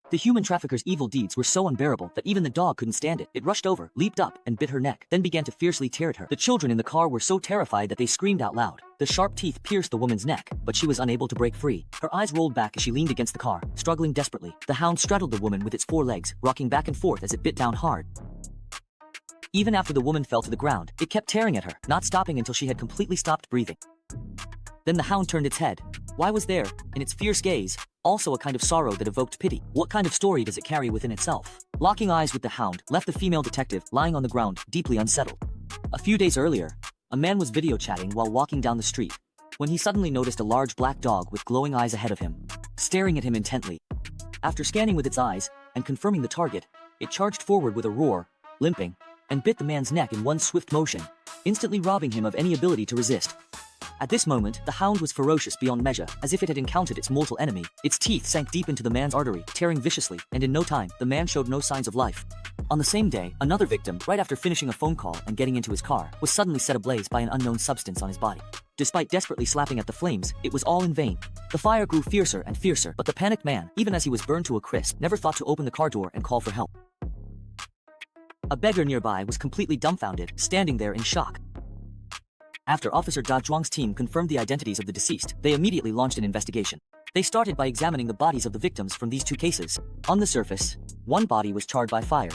The human trafficker's evil deeds were so unbearable that even the dog couldn't stand it. It rushed over, leaped up, and bit her neck, then began to fiercely tear at her. The children in the car were so terrified that they screamed out loud. The sharp teeth pierced the woman's neck, but she was unable to break free. Her eyes rolled back as she leaned against the car, struggling desperately. The hound straddled the woman with its four legs, rocking back and forth as it bit down hard. Even after the woman fell to the ground, it kept tearing at her, not stopping until she had completely stopped breathing. Then the hound turned its head. Why was there, in its fierce gaze, also a kind of sorrow that evoked pity? What kind of story does it carry within itself? Locking eyes with the hound left the female detective lying on the ground, deeply unsettled. A few days earlier, a man was video chatting while walking down the street, when he suddenly noticed a large black dog with glowing eyes ahead of him, staring at him intently. After scanning with its eyes and confirming the target, it charged forward with a roar, limping, and bit the man's neck in one swift motion, instantly robbing him of any ability to resist. At this moment, the hound was ferocious beyond measure, as if it had encountered its mortal enemy. Its teeth sank deep into the man's artery, tearing viciously, and in no time, the man showed no signs of life. On the same day, another victim, right after finishing a phone call and getting into his car, was suddenly set ablaze by an unknown substance on his body. Despite desperately slapping at the flames, it was all in vain. The fire grew fiercer and fiercer, but the panicked man, even as he was burned to a crisp, never thought to open the car door and call for help. A beggar nearby was completely dumbfounded, standing there in shock. After Officer Da Zhuang's team confirmed the identities of the deceased, they immediately launched an investigation. They started by examining the bodies of the victims from these two cases. On the surface, one body was charred by fire.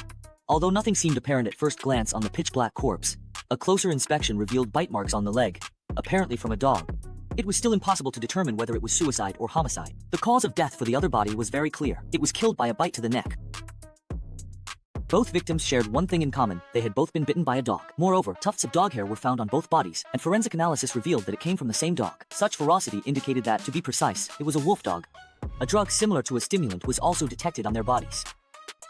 Although nothing seemed apparent at first glance on the pitch-black corpse, a closer inspection revealed bite marks on the leg, apparently from a dog. It was still impossible to determine whether it was suicide or homicide. The cause of death for the other body was very clear. It was killed by a bite to the neck. Both victims shared one thing in common: they had both been bitten by a dog. Moreover, tufts of dog hair were found on both bodies, and forensic analysis revealed that it came from the same dog. Such ferocity indicated that, to be precise, it was a wolf dog. A drug similar to a stimulant was also detected on their bodies.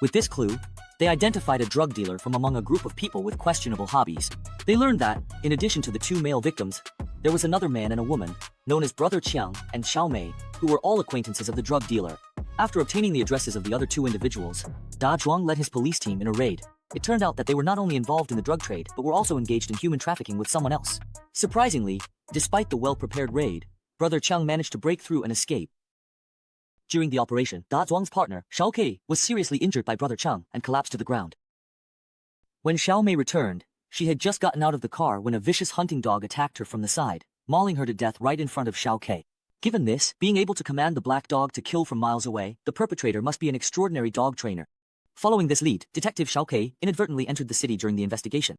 With this clue, they identified a drug dealer from among a group of people with questionable hobbies. They learned that, in addition to the two male victims, there was another man and a woman, known as Brother Chiang and Xiao Mei, who were all acquaintances of the drug dealer. After obtaining the addresses of the other two individuals, Da Zhuang led his police team in a raid. It turned out that they were not only involved in the drug trade, but were also engaged in human trafficking with someone else. Surprisingly, despite the well-prepared raid, Brother Chiang managed to break through and escape. During the operation, Da Zhuang's partner, Xiao Kei, was seriously injured by Brother Chiang and collapsed to the ground. When Xiao Mei returned, she had just gotten out of the car when a vicious hunting dog attacked her from the side, mauling her to death right in front of Xiao Kei. Given this, being able to command the black dog to kill from miles away, the perpetrator must be an extraordinary dog trainer. Following this lead, Detective Xiao Kei inadvertently entered the city during the investigation.